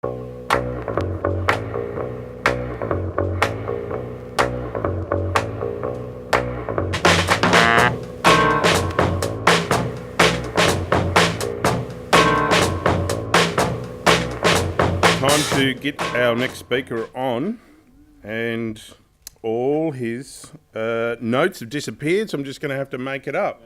Time to get our next speaker on, and all his notes have disappeared, so I'm just going to have to make it up.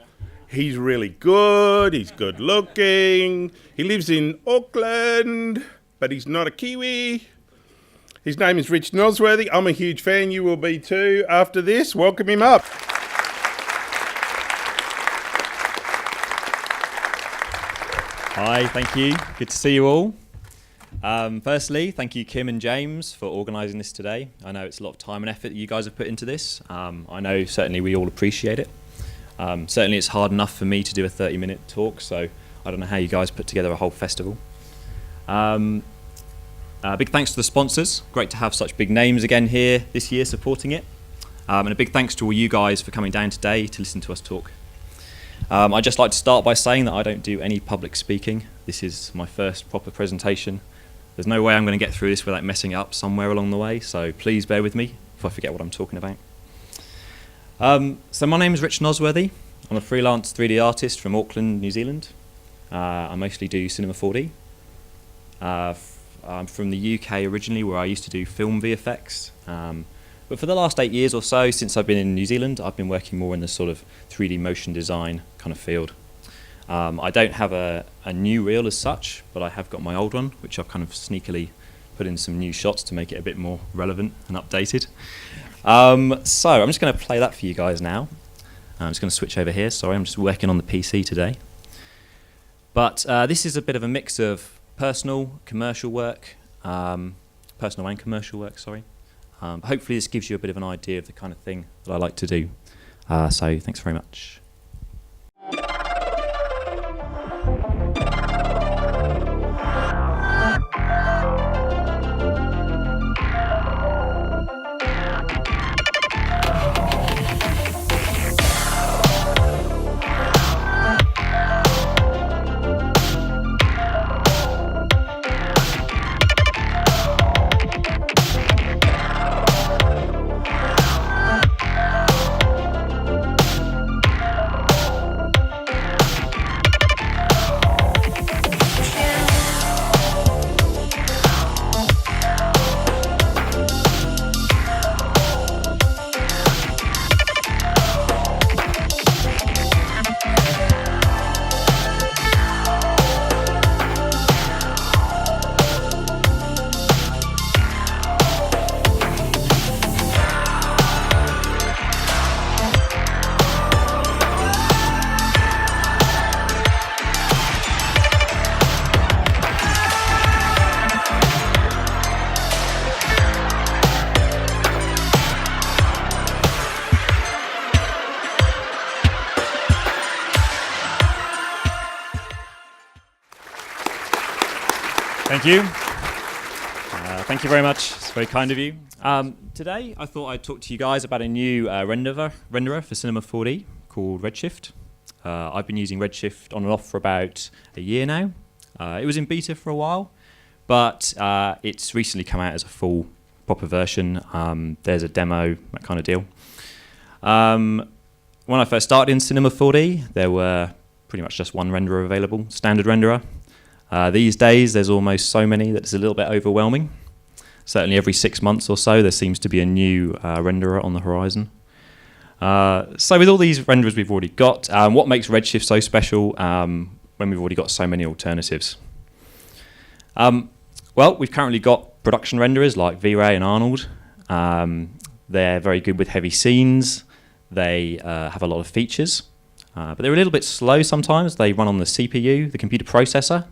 He's really good, he's good looking, he lives in Auckland, but he's not a Kiwi. His name is Rich Nosworthy. I'm a huge fan, you will be too after this. Welcome him up. Hi, thank you. Good to see you all. Firstly, thank you, Kim and James, for organising this today. I know it's a lot of time and effort that you guys have put into this. I know certainly we all appreciate it. Certainly it's hard enough for me to do a 30-minute talk, so I don't know how you guys put together a whole festival. Big thanks to the sponsors. Great to have such big names again here this year supporting it. And a big thanks to all you guys for coming down today to listen to us talk. I'd just like to start by saying that I don't do any public speaking. This is my first proper presentation. There's no way I'm going to get through this without messing up somewhere along the way, so please bear with me if I forget what I'm talking about. So my name is Rich Nosworthy. I'm a freelance 3D artist from Auckland, New Zealand. I mostly do cinema 4D. I'm from the UK originally, where I used to do film VFX. But for the last 8 years or so, since I've been in New Zealand, I've been working more in the sort of 3D motion design kind of field. I don't have a new reel as such, but I have got my old one, which I've kind of sneakily put in some new shots to make it a bit more relevant and updated. So I'm just going to play that for you guys now. I'm just going to switch over here. Sorry, I'm just working on the PC today. But this is a bit of a mix of personal, commercial work, personal and commercial work, sorry. Hopefully this gives you a bit of an idea of the kind of thing that I like to do. So thanks very much. Thank you. Thank you very much. It's very kind of you. Today, I thought I'd talk to you guys about a new renderer for Cinema 4D called Redshift. I've been using Redshift on and off for about a year now. It was in beta for a while, but it's recently come out as a full, proper version. There's a demo, that kind of deal. When I first started in Cinema 4D, there were pretty much just one renderer available, standard renderer. These days, there's almost so many that it's a little bit overwhelming. Certainly every 6 months or so, there seems to be a new renderer on the horizon. So with all these renderers we've already got, what makes Redshift so special when we've already got so many alternatives? Well, we've currently got production renderers like V-Ray and Arnold. They're very good with heavy scenes. They have a lot of features, but they're a little bit slow sometimes. They run on the CPU, the computer processor.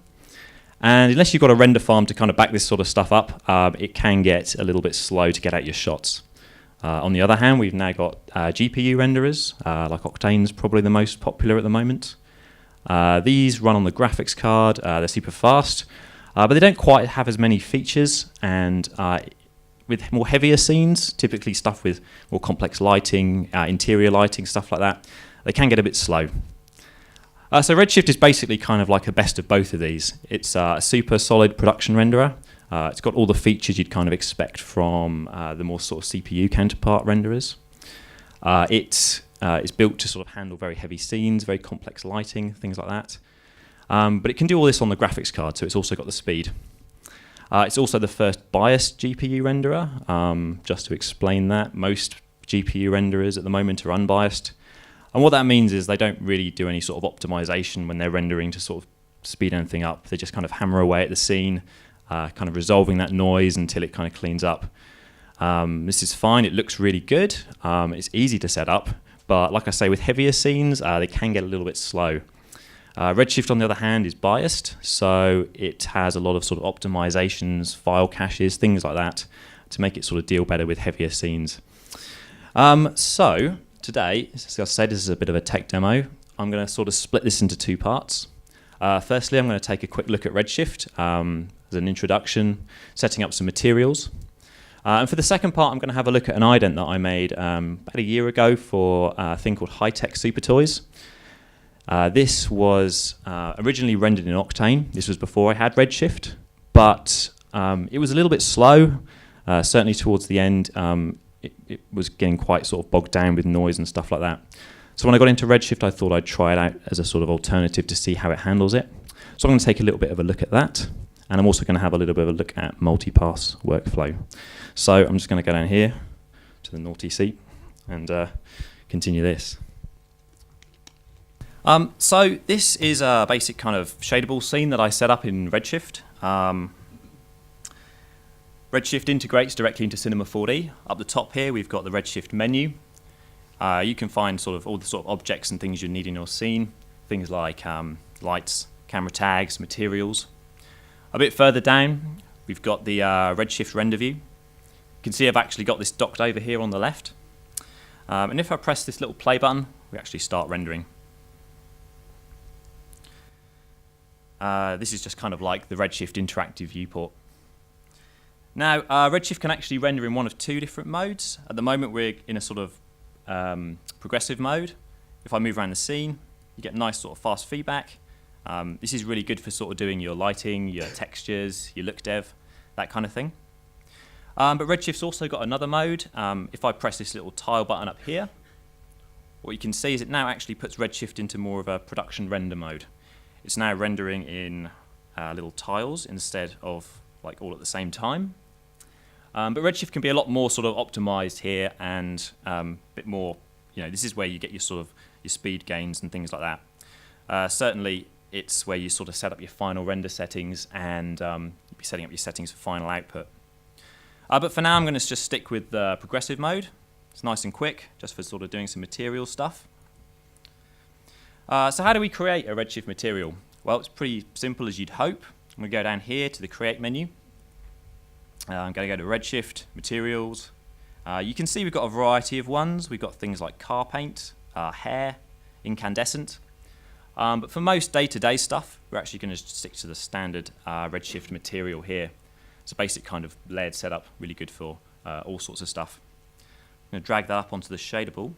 And unless you've got a render farm to kind of back this sort of stuff up, it can get a little bit slow to get out your shots. On the other hand, we've now got GPU renderers, like Octane's probably the most popular at the moment. These run on the graphics card, they're super fast, but they don't quite have as many features, and with more heavier scenes, typically stuff with more complex lighting, interior lighting, stuff like that, they can get a bit slow. So Redshift is basically kind of like a best of both of these. It's a super solid production renderer, It's got all the features you'd kind of expect from the more sort of CPU counterpart renderers. It is built to sort of handle very heavy scenes, very complex lighting, things like that. But it can do all this on the graphics card, so it's also got the speed. It's also the first biased GPU renderer. Just to explain that, most GPU renderers at the moment are unbiased. And what that means is they don't really do any sort of optimization when they're rendering to sort of speed anything up. They just kind of hammer away at the scene, kind of resolving that noise until it kind of cleans up. This is fine. It looks really good. It's easy to set up. But like I say, with heavier scenes, they can get a little bit slow. Redshift, on the other hand, is biased, so it has a lot of sort of optimizations, file caches, things like that, to make it sort of deal better with heavier scenes. So today, as I said, this is a bit of a tech demo. I'm going to sort of split this into two parts. Firstly, I'm going to take a quick look at Redshift as an introduction, setting up some materials. And for the second part, I'm going to have a look at an ident that I made about a year ago for a thing called High-Tech Super Toys. This was originally rendered in Octane. This was before I had Redshift, but it was a little bit slow. Certainly towards the end, it was getting quite sort of bogged down with noise and stuff like that. So when I got into Redshift, I thought I'd try it out as a sort of alternative to see how it handles it. So I'm going to take a little bit of a look at that, and I'm also going to have a little bit of a look at multi-pass workflow. So I'm just going to go down here to the naughty seat and continue this. So this is a basic kind of shadable scene that I set up in Redshift. Redshift integrates directly into Cinema 4D. Up the top here, we've got the Redshift menu. You can find sort of all the sort of objects and things you need in your scene, things like lights, camera tags, materials. A bit further down, we've got the Redshift render view. You can see I've actually got this docked over here on the left. And if I press this little play button, we actually start rendering. This is just kind of like the Redshift interactive viewport. Now, Redshift can actually render in one of two different modes. At the moment, we're in a sort of progressive mode. If I move around the scene, you get nice sort of fast feedback. This is really good for sort of doing your lighting, your textures, your look dev, that kind of thing. But Redshift's also got another mode. If I press this little tile button up here, what you can see is it now actually puts Redshift into more of a production render mode. It's now rendering in little tiles instead of like all at the same time. But Redshift can be a lot more sort of optimized here and a bit more, this is where you get your sort of your speed gains and things like that. Certainly, it's where you sort of set up your final render settings and you'll be setting up your settings for final output. But for now, I'm going to just stick with the progressive mode. It's nice and quick, just for sort of doing some material stuff. So how do we create a Redshift material? Well, it's pretty simple as you'd hope. I'm going to go down here to the Create menu. I'm going to go to Redshift, Materials. You can see we've got a variety of ones. We've got things like car paint, hair, incandescent. But for most day-to-day stuff, we're actually going to stick to the standard Redshift material here. It's a basic kind of layered setup, really good for all sorts of stuff. I'm going to drag that up onto the shadable.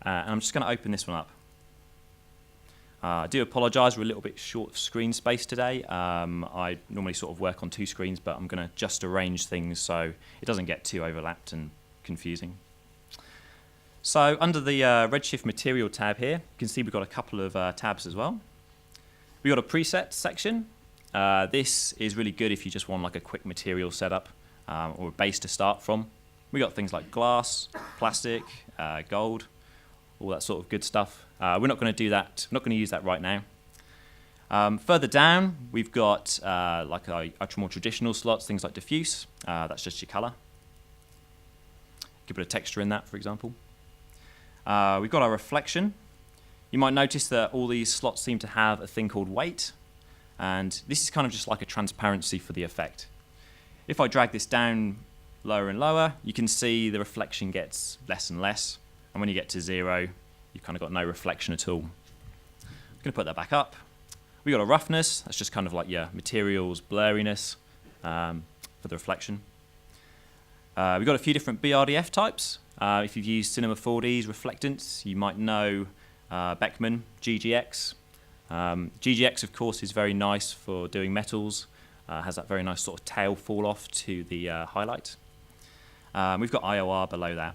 And I'm just going to open this one up. I do apologise, we're a little bit short of screen space today. I normally sort of work on two screens, but I'm going to just arrange things so it doesn't get too overlapped and confusing. So under the Redshift Material tab here, you can see we've got a couple of tabs as well. We've got a preset section. This is really good if you just want like a quick material setup or a base to start from. We've got things like glass, plastic, gold, all that sort of good stuff. We're not going to do that. I'm not going to use that right now. Further down, we've got like our more traditional slots, things like diffuse. That's just your color. You could put a texture in that, for example. We've got our reflection. You might notice that all these slots seem to have a thing called weight, and this is kind of just like a transparency for the effect. If I drag this down lower and lower, you can see the reflection gets less and less, and when you get to 0, you've kind of got no reflection at all. I'm going to put that back up. We've got a roughness. That's just kind of like your materials blurriness for the reflection. We've got a few different BRDF types. If you've used Cinema 4D's reflectance, you might know Beckman, GGX. GGX, of course, is very nice for doing metals. Has that very nice sort of tail fall off to the highlight. We've got IOR below that.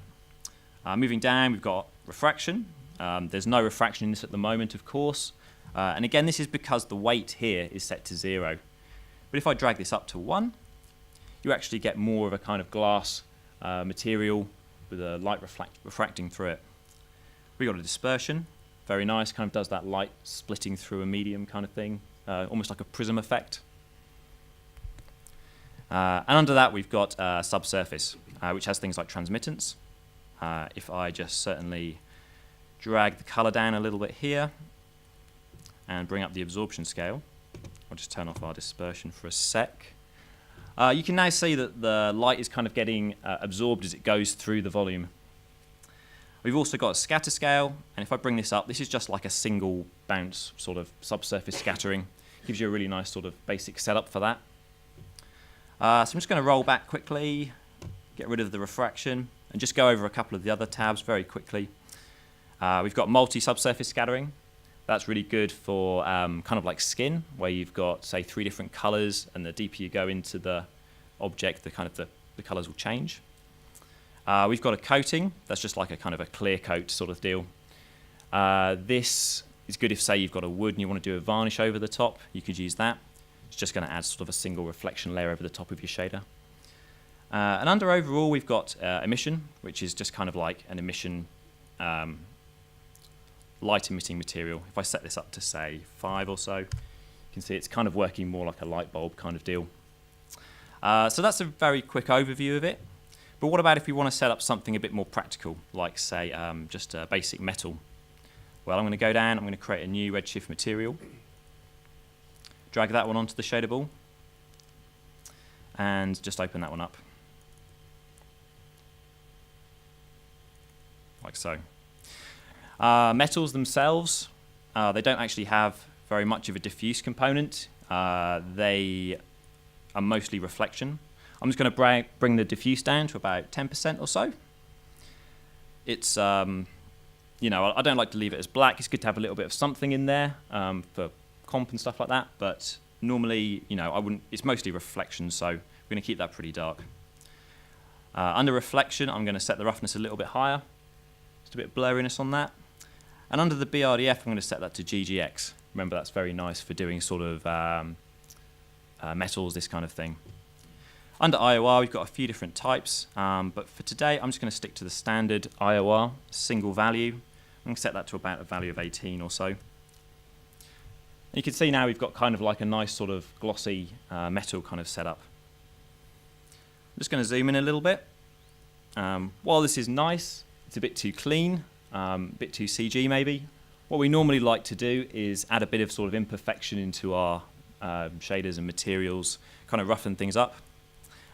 Moving down, we've got refraction. There's no refraction in this at the moment, of course. And again, this is because the weight here is set to 0. But if I drag this up to 1, you actually get more of a kind of glass material with a light refracting through it. We've got a dispersion. Very nice, kind of does that light splitting through a medium kind of thing, almost like a prism effect. And under that, we've got subsurface, which has things like transmittance. If I just certainly drag the color down a little bit here and bring up the absorption scale, I'll just turn off our dispersion for a sec. You can now see that the light is kind of getting absorbed as it goes through the volume. We've also got a scatter scale, and if I bring this up, this is just like a single bounce sort of subsurface scattering. Gives you a really nice sort of basic setup for that. So I'm just going to roll back quickly, get rid of the refraction, and just go over a couple of the other tabs very quickly. We've got multi-subsurface scattering. That's really good for kind of like skin, where you've got, say, 3 different colors, and the deeper you go into the object, the colors will change. We've got a coating. That's just like a kind of a clear coat sort of deal. This is good if, say, you've got a wood and you want to do a varnish over the top. You could use that. It's just going to add sort of a single reflection layer over the top of your shader. And under overall, we've got emission, which is just kind of like an emission light emitting material. If I set this up to, say, 5 or so, you can see it's kind of working more like a light bulb kind of deal. So that's a very quick overview of it. But what about if we want to set up something a bit more practical, like, say, just a basic metal? Well, I'm going to go down, I'm going to create a new Redshift material, drag that one onto the shader ball, and just open that one up. Like so. Metals themselves, they don't actually have very much of a diffuse component. They are mostly reflection. I'm just going to bring the diffuse down to about 10% or so. It's, you know, I don't like to leave it as black. It's good to have a little bit of something in there for comp and stuff like that. But normally, you know, I wouldn't. It's mostly reflection, so we're going to keep that pretty dark. Under reflection, I'm going to set the roughness a little bit higher. Just a bit of blurriness on that. And under the BRDF, I'm going to set that to GGX. Remember, that's very nice for doing sort of metals, this kind of thing. Under IOR, we've got a few different types, but for today, I'm just going to stick to the standard IOR, single value. I'm going to set that to about a value of 18 or so. And you can see now we've got kind of like a nice sort of glossy metal kind of setup. I'm just going to zoom in a little bit. While this is nice, it's a bit too clean, a bit too CG maybe. What we normally like to do is add a bit of sort of imperfection into our shaders and materials, kind of roughen things up.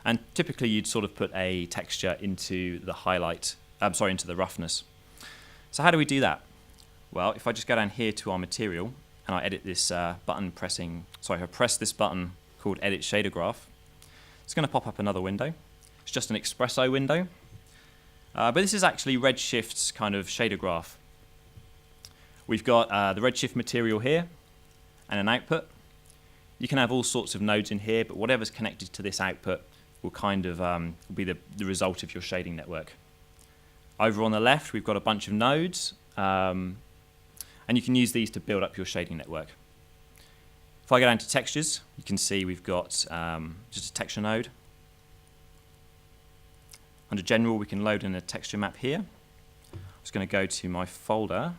And typically you'd sort of put a texture into the highlight, into the roughness. So how do we do that? Well, if I just go down here to our material and I edit this I press this button called Edit Shader Graph, it's going to pop up another window. It's just an espresso window. But this is actually Redshift's kind of shader graph. We've got the Redshift material here and an output. You can have all sorts of nodes in here, but whatever's connected to this output will kind of be the result of your shading network. Over on the left, we've got a bunch of nodes, and you can use these to build up your shading network. If I go down to textures, you can see we've got just a texture node. Under general, we can load in a texture map here. I'm just going to go to my folder,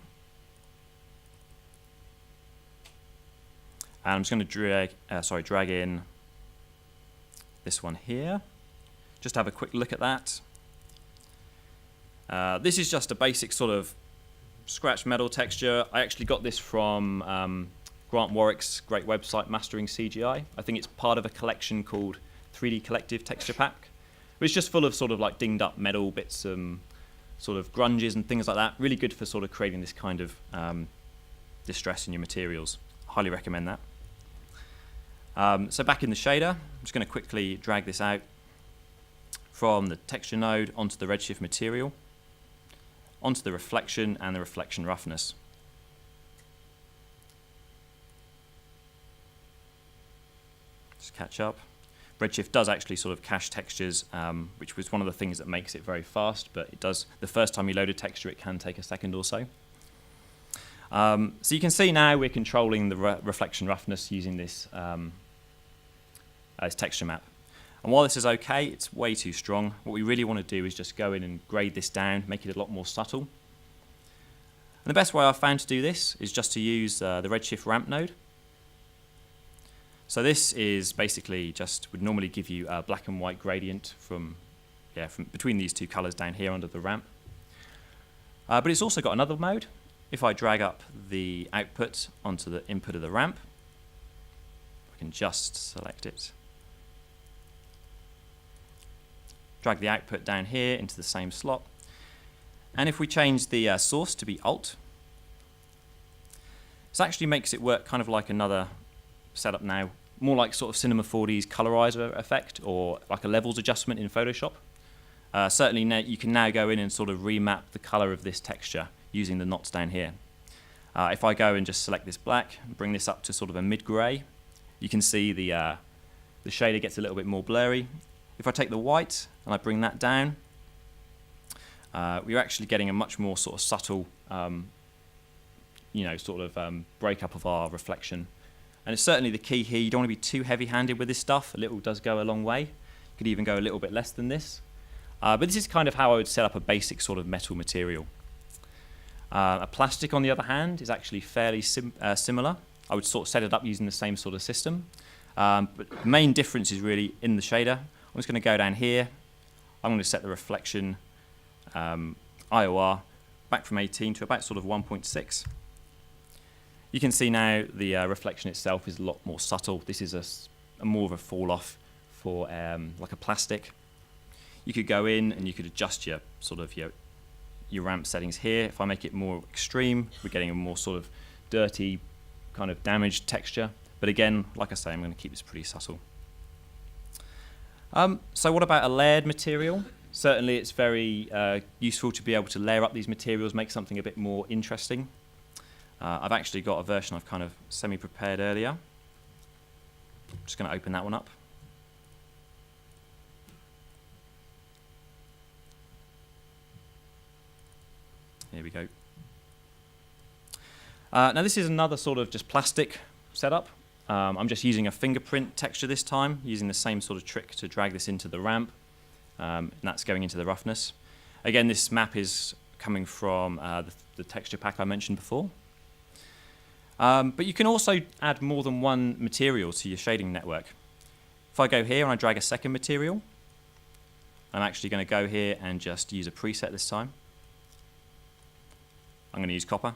and I'm just going to drag in this one here. Just have a quick look at that. This is just a basic sort of scratch metal texture. I actually got this from Grant Warwick's great website, Mastering CGI. I think it's part of a collection called 3D Collective Texture Pack. But it's just full of sort of like dinged up metal bits, sort of grunges and things like that. Really good for sort of creating this kind of distress in your materials. Highly recommend that. So back in the shader, I'm just going to quickly drag this out from the texture node onto the Redshift material, onto the reflection and the reflection roughness. Just catch up. Redshift does actually sort of cache textures, which was one of the things that makes it very fast, but it does, the first time you load a texture, it can take a second or so. So you can see now we're controlling the reflection roughness using this as texture map. And while this is okay, it's way too strong. What we really want to do is just go in and grade this down, make it a lot more subtle. And the best way I've found to do this is just to use the Redshift ramp node. So this is basically just, would normally give you a black and white gradient from between these two colors down here under the ramp. But it's also got another mode. If I drag up the output onto the input of the ramp, I can just select it. Drag the output down here into the same slot. And if we change the source to be alt, this actually makes it work kind of like another setup now, more like sort of Cinema 4D's colorizer effect or like a levels adjustment in Photoshop. Certainly now you can now go in and sort of remap the color of this texture using the knots down here. If I go and just select this black and bring this up to sort of a mid-gray, you can see the shader gets a little bit more blurry. If I take the white and I bring that down, we're actually getting a much more sort of subtle, breakup of our reflection. And it's certainly the key here. You don't want to be too heavy-handed with this stuff. A little does go a long way. You could even go a little bit less than this. But this is kind of how I would set up a basic sort of metal material. A plastic, on the other hand, is actually fairly similar. I would sort of set it up using the same sort of system. But the main difference is really in the shader. I'm just going to go down here. I'm going to set the reflection IOR back from 18 to about sort of 1.6. You can see now the reflection itself is a lot more subtle. This is a more of a fall off for like a plastic. You could go in and you could adjust your sort of your ramp settings here. If I make it more extreme, we're getting a more sort of dirty, kind of damaged texture. But again, like I say, I'm going to keep this pretty subtle. So what about a layered material? Certainly it's very useful to be able to layer up these materials, make something a bit more interesting. I've actually got a version I've kind of semi-prepared earlier. I'm just going to open that one up. Here we go. Now this is another sort of just plastic setup. I'm just using a fingerprint texture this time, using the same sort of trick to drag this into the ramp, and that's going into the roughness. Again, this map is coming from the texture pack I mentioned before. But you can also add more than one material to your shading network. If I go here and I drag a second material, I'm actually going to go here and just use a preset this time. I'm going to use copper.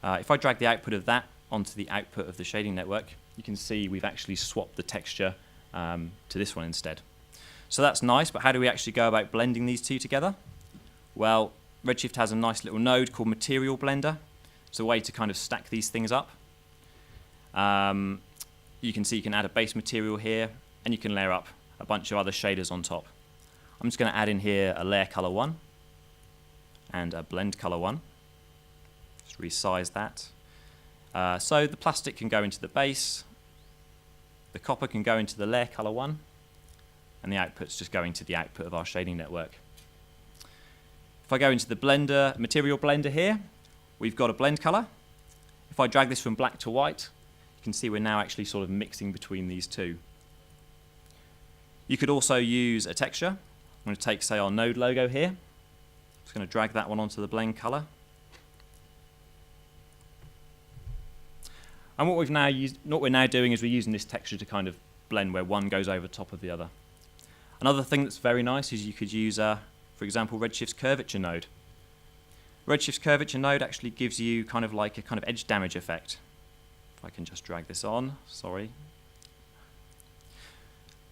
If I drag the output of that onto the output of the shading network, you can see we've actually swapped the texture to this one instead. So that's nice, but how do we actually go about blending these two together? Well, Redshift has a nice little node called Material Blender. It's a way to kind of stack these things up. You can see you can add a base material here, and you can layer up a bunch of other shaders on top. I'm just going to add in here a layer color 1 and a blend color 1. Just resize that. So the plastic can go into the base, the copper can go into the layer color 1, and the output's just going to the output of our shading network. If I go into the blender, material blender here, we've got a blend color. If I drag this from black to white, you can see we're now actually sort of mixing between these two. You could also use a texture. I'm going to take, say, our node logo here. Just going to drag that one onto the blend color. And what we're now doing is we're using this texture to kind of blend where one goes over top of the other. Another thing that's very nice is you could use, for example, Redshift's curvature node. Redshift's curvature node actually gives you kind of like a kind of edge damage effect. If I can just drag this on, sorry.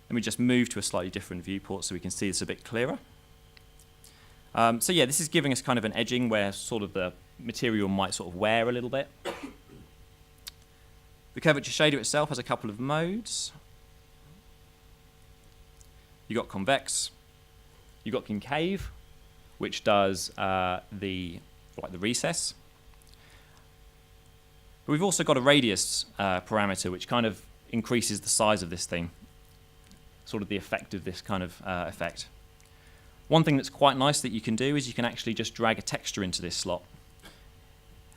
Let me just move to a slightly different viewport so we can see this a bit clearer. So yeah, this is giving us kind of an edging where sort of the material might sort of wear a little bit. The curvature shader itself has a couple of modes. You've got convex, you've got concave, which does the recess. But we've also got a radius parameter, which kind of increases the size of this thing, sort of the effect of this kind of effect. One thing that's quite nice that you can do is you can actually just drag a texture into this slot.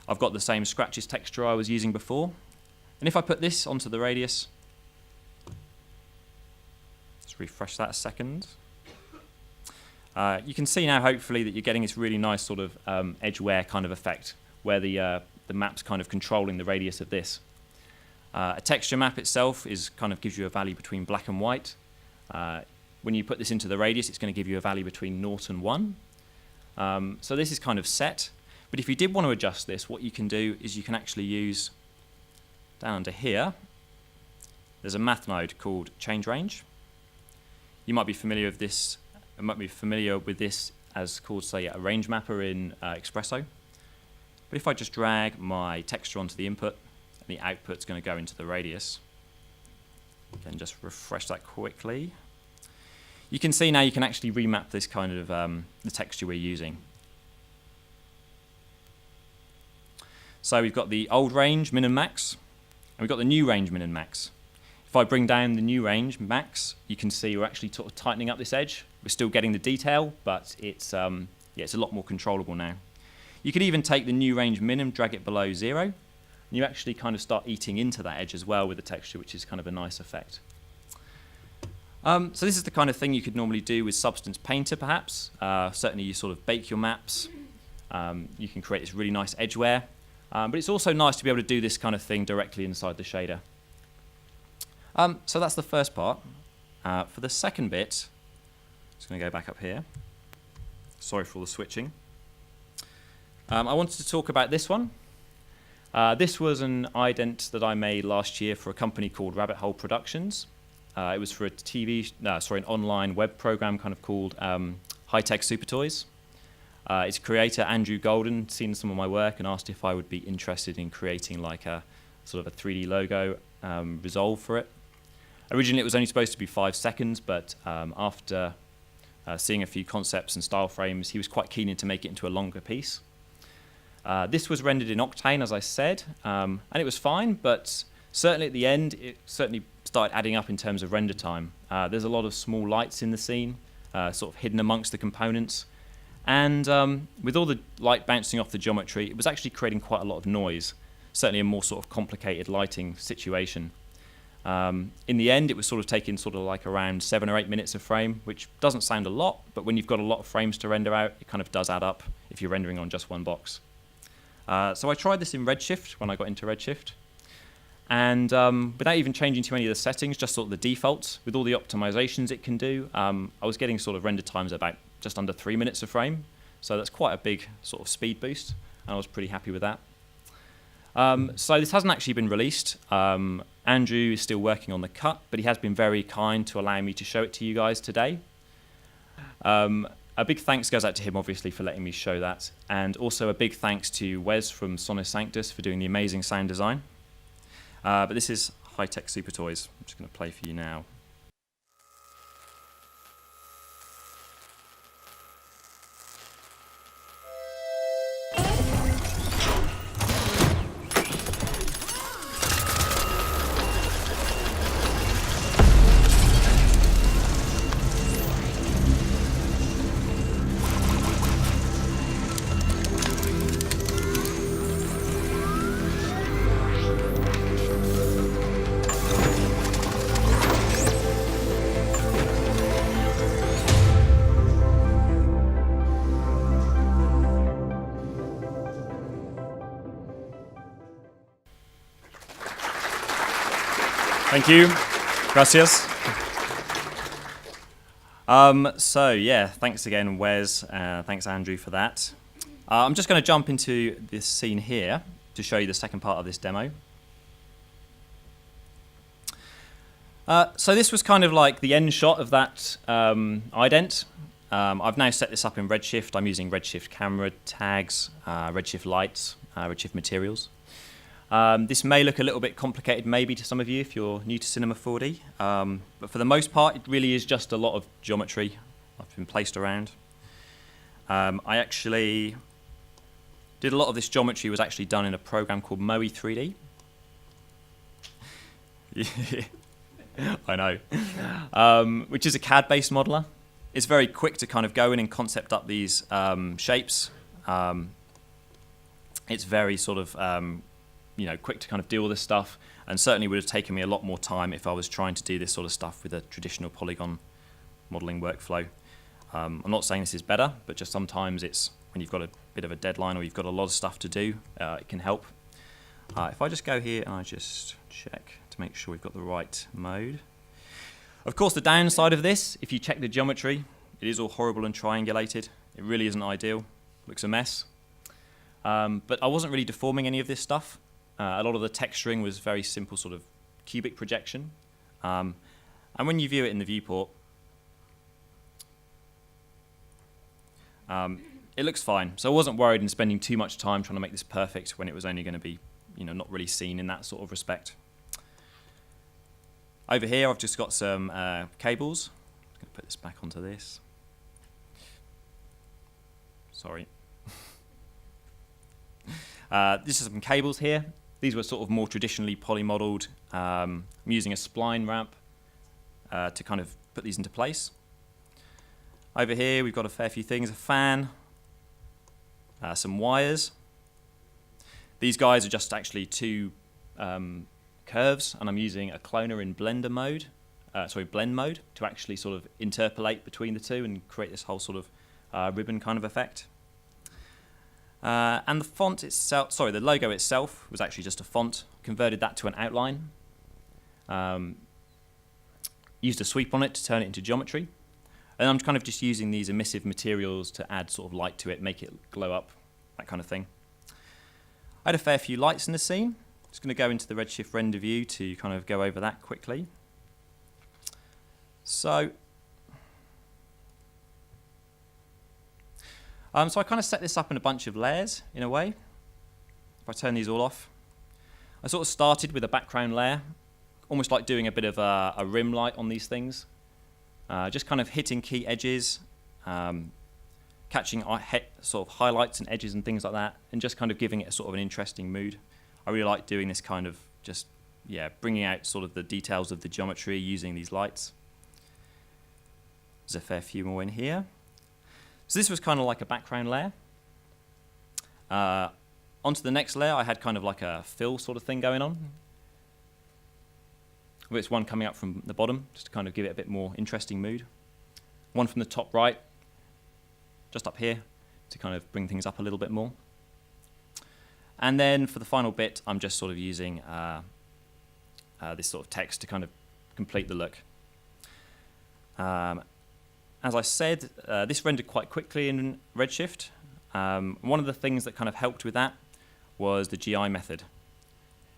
I've got the same scratches texture I was using before, and if I put this onto the radius, let's refresh that a second. You can see now, hopefully, that you're getting this really nice sort of edge wear kind of effect, where the map's kind of controlling the radius of this. A texture map itself gives you a value between black and white. When you put this into the radius, it's going to give you a value between 0 and 1. So this is kind of set. But if you did want to adjust this, what you can do is you can actually use, down under here, there's a math node called change range. You might be familiar with this. As called, say, a range mapper in Espresso. But if I just drag my texture onto the input, the output's going to go into the radius. Again, just refresh that quickly. You can see now you can actually remap this kind of the texture we're using. So we've got the old range, min and max, and we've got the new range, min and max. If I bring down the new range, max, you can see we're actually sort of tightening up this edge. We're still getting the detail, but it's a lot more controllable now. You could even take the new range min and drag it below 0, and you actually kind of start eating into that edge as well with the texture, which is kind of a nice effect. So this is the kind of thing you could normally do with Substance Painter, perhaps. Certainly you sort of bake your maps. You can create this really nice edge wear. But it's also nice to be able to do this kind of thing directly inside the shader. So that's the first part. For the second bit, I'm just going to go back up here. Sorry for all the switching. I wanted to talk about this one. This was an ident that I made last year for a company called Rabbit Hole Productions. It was for an online web program kind of called High Tech Super Toys. Its creator, Andrew Golden, seen some of my work and asked if I would be interested in creating like a sort of a 3D logo resolve for it. Originally, it was only supposed to be 5 seconds, but after seeing a few concepts and style frames, he was quite keen to make it into a longer piece. This was rendered in Octane, as I said, and it was fine, but certainly at the end, it certainly started adding up in terms of render time. There's a lot of small lights in the scene, sort of hidden amongst the components, and with all the light bouncing off the geometry, it was actually creating quite a lot of noise, certainly a more sort of complicated lighting situation. In the end, it was sort of taking sort of like around 7 or 8 minutes a frame, which doesn't sound a lot, but when you've got a lot of frames to render out, it kind of does add up if you're rendering on just one box. So I tried this in Redshift when I got into Redshift, and without even changing too many of the settings, just sort of the defaults, with all the optimizations it can do, I was getting sort of render times about just under 3 minutes a frame, so that's quite a big sort of speed boost, and I was pretty happy with that. So this hasn't actually been released. Andrew is still working on the cut, but he has been very kind to allow me to show it to you guys today. A big thanks goes out to him, obviously, for letting me show that, and also a big thanks to Wes from Sonus Sanctus for doing the amazing sound design. But this is High Tech Super Toys. I'm just going to play for you now. Thank you. Gracias. So yeah, thanks again, Wes. Thanks, Andrew, for that. I'm just going to jump into this scene here to show you the second part of this demo. So this was kind of like the end shot of that ident. I've now set this up in Redshift. I'm using Redshift camera tags, Redshift lights, Redshift materials. This may look a little bit complicated maybe to some of you if you're new to Cinema 4D, but for the most part it really is just a lot of geometry that's been placed around. I actually did a lot of this geometry was actually done in a program called Moe 3D. I know. Which is a CAD-based modeler. It's very quick to kind of go in and concept up these shapes. It's very sort of, quick to kind of do all this stuff, and certainly would have taken me a lot more time if I was trying to do this sort of stuff with a traditional polygon modeling workflow. I'm not saying this is better, but just sometimes it's when you've got a bit of a deadline or you've got a lot of stuff to do, it can help. If I just go here and I just check to make sure we've got the right mode. Of course, the downside of this, if you check the geometry, it is all horrible and triangulated. It really isn't ideal. Looks a mess. But I wasn't really deforming any of this stuff. A lot of the texturing was very simple sort of cubic projection. And when you view it in the viewport, it looks fine. So I wasn't worried in spending too much time trying to make this perfect when it was only going to be, not really seen in that sort of respect. Over here, I've just got some cables. I'm going to put this back onto this. Sorry. This is some cables here. These were sort of more traditionally polymodeled. I'm using a spline ramp to kind of put these into place. Over here, we've got a fair few things, a fan, some wires. These guys are just actually two curves, and I'm using a cloner in blend mode to actually sort of interpolate between the two and create this whole sort of ribbon kind of effect. And the font itself, the logo itself was actually just a font. Converted that to an outline. Used a sweep on it to turn it into geometry. And I'm kind of just using these emissive materials to add sort of light to it, make it glow up, that kind of thing. I had a fair few lights in the scene. Just going to go into the Redshift render view to kind of go over that quickly. So I kind of set this up in a bunch of layers, in a way. If I turn these all off. I sort of started with a background layer, almost like doing a bit of a rim light on these things. Just kind of hitting key edges, catching sort of highlights and edges and things like that, and just kind of giving it a sort of an interesting mood. I really like doing this kind of just, bringing out sort of the details of the geometry using these lights. There's a fair few more in here. So this was kind of like a background layer. Onto the next layer, I had kind of like a fill sort of thing going on. It's one coming up from the bottom, just to kind of give it a bit more interesting mood. One from the top right, just up here, to kind of bring things up a little bit more. And then for the final bit, I'm just sort of using this sort of text to kind of complete the look. As I said, this rendered quite quickly in Redshift. One of the things that kind of helped with that was the GI method.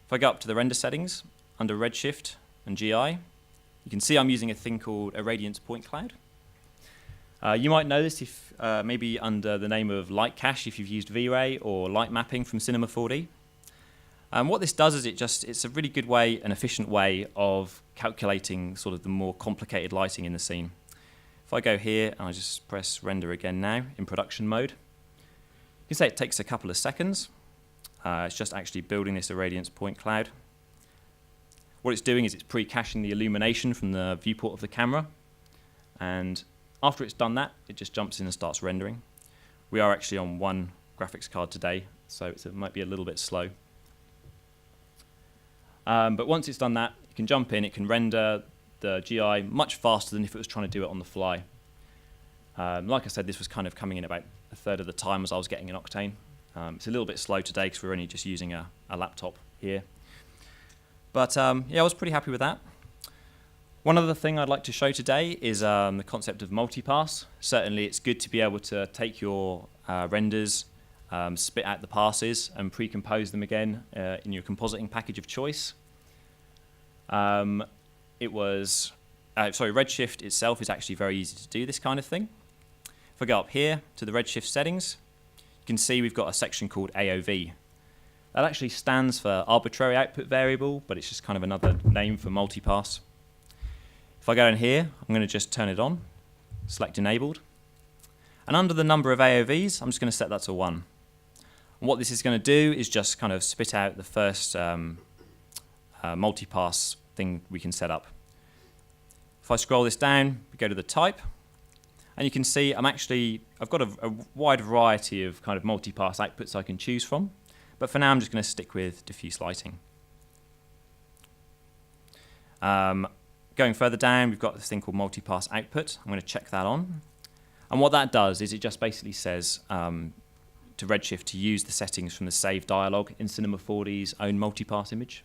If I go up to the render settings, under Redshift and GI, you can see I'm using a thing called irradiance point cloud. You might know this if maybe under the name of light cache if you've used V-Ray or light mapping from Cinema 4D. What this does is it's a really good way, an efficient way of calculating sort of the more complicated lighting in the scene. If I go here and I just press render again now in production mode, you can say it takes a couple of seconds. It's just actually building this irradiance point cloud. What it's doing is it's pre-caching the illumination from the viewport of the camera, and after it's done that, it just jumps in and starts rendering. We are actually on one graphics card today, so it might be a little bit slow. But once it's done that, you can jump in, it can render the GI much faster than if it was trying to do it on the fly. Like I said, this was kind of coming in about a third of the time as I was getting an Octane. It's a little bit slow today because we're only just using a laptop here. But I was pretty happy with that. One other thing I'd like to show today is the concept of multipass. Certainly it's good to be able to take your renders, spit out the passes and pre-compose them again in your compositing package of choice. Redshift itself is actually very easy to do this kind of thing. If I go up here to the Redshift settings, you can see we've got a section called AOV. That actually stands for arbitrary output variable, but it's just kind of another name for multipass. If I go in here, I'm going to just turn it on, select enabled. And under the number of AOVs, I'm just going to set that to 1. And what this is going to do is just kind of spit out the first multipass thing we can set up. If I scroll this down, we go to the type, and you can see I've got a wide variety of kind of multi-pass outputs I can choose from, but for now I'm just going to stick with diffuse lighting. Going further down, we've got this thing called multi-pass output. I'm going to check that on. And what that does is it just basically says to Redshift to use the settings from the save dialog in Cinema 4D's own multi-pass image.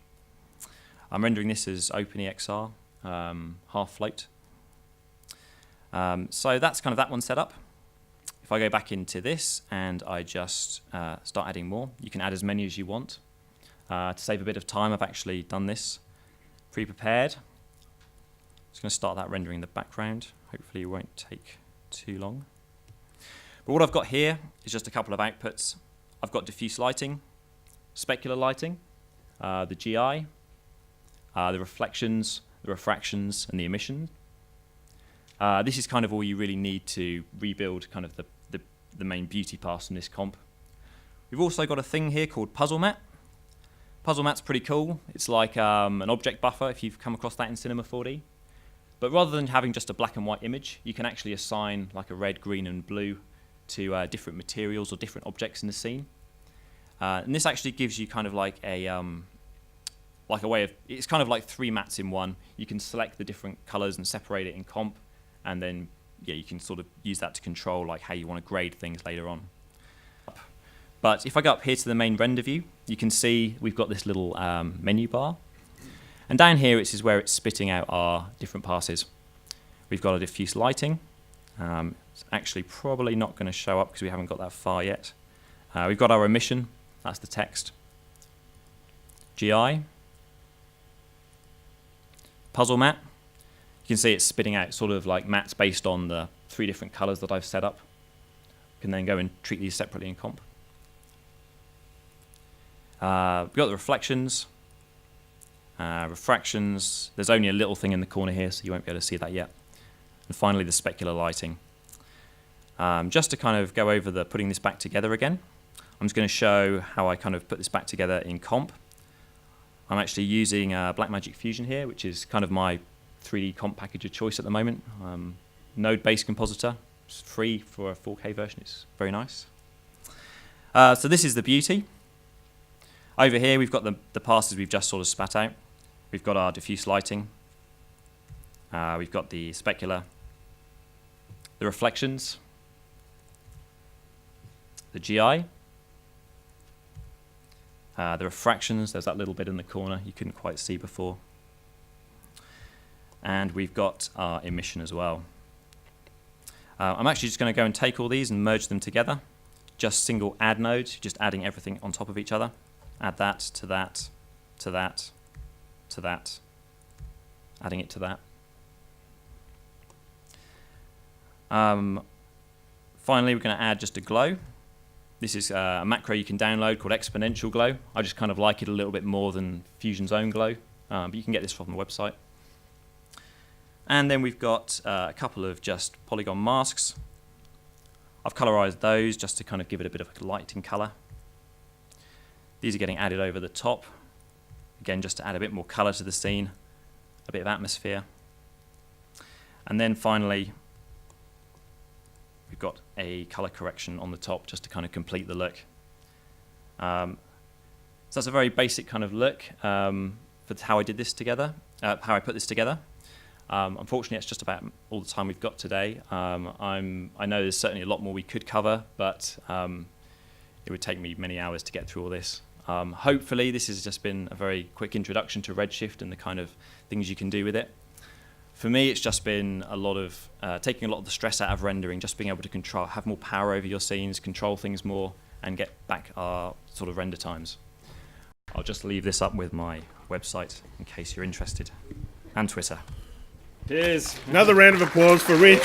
I'm rendering this as OpenEXR, half float. So that's kind of that one set up. If I go back into this and I just start adding more, you can add as many as you want. To save a bit of time, I've actually done this pre-prepared. Just going to start that rendering the background. Hopefully it won't take too long. But what I've got here is just a couple of outputs. I've got diffuse lighting, specular lighting, the GI, the reflections, the refractions, and the emission. This is kind of all you really need to rebuild kind of the main beauty pass from this comp. We've also got a thing here called Puzzle Mat. Puzzle Mat's pretty cool. It's like an object buffer if you've come across that in Cinema 4D. But rather than having just a black and white image, you can actually assign like a red, green, and blue to different materials or different objects in the scene. And this actually gives you kind of like a way of, it's kind of like 3 mats in one. You can select the different colors and separate it in comp, and then you can sort of use that to control like how you want to grade things later on. But if I go up here to the main render view, you can see we've got this little menu bar. And down here, this is where it's spitting out our different passes. We've got a diffuse lighting. It's actually probably not going to show up because we haven't got that far yet. We've got our emission. That's the text. GI. Puzzle mat. You can see it's spitting out sort of like mats based on the 3 different colors that I've set up. You can then go and treat these separately in comp. We've got the reflections. Refractions, there's only a little thing in the corner here, so you won't be able to see that yet. And finally, the specular lighting. Just to kind of go over putting this back together again, I'm just going to show how I kind of put this back together in comp. I'm actually using Blackmagic Fusion here, which is kind of my 3D comp package of choice at the moment. Node-based compositor. It's free for a 4K version. It's very nice. So this is the beauty. Over here, we've got the passes we've just sort of spat out. We've got our diffuse lighting. We've got the specular, the reflections, the GI, the refractions. There's that little bit in the corner you couldn't quite see before. And we've got our emission as well. I'm actually just going to go and take all these and merge them together. Just single add nodes, just adding everything on top of each other. Add that to that, to that, to that, adding it to that. Finally, we're going to add just a glow. This is a macro you can download called Exponential Glow. I just kind of like it a little bit more than Fusion's own glow, but you can get this from the website. And then we've got a couple of just polygon masks. I've colorized those just to kind of give it a bit of a lighting color. These are getting added over the top, again just to add a bit more color to the scene, a bit of atmosphere. And then finally, we've got a color correction on the top just to kind of complete the look. So that's a very basic kind of look for how I did this together, how I put this together. Unfortunately, it's just about all the time we've got today. I know there's certainly a lot more we could cover, but it would take me many hours to get through all this. Hopefully this has just been a very quick introduction to Redshift and the kind of things you can do with it. For me, it's just been a lot of taking a lot of the stress out of rendering, just being able to have more power over your scenes, control things more, and get back our sort of render times. I'll just leave this up with my website in case you're interested, and Twitter. Cheers. Another round of applause for Rich.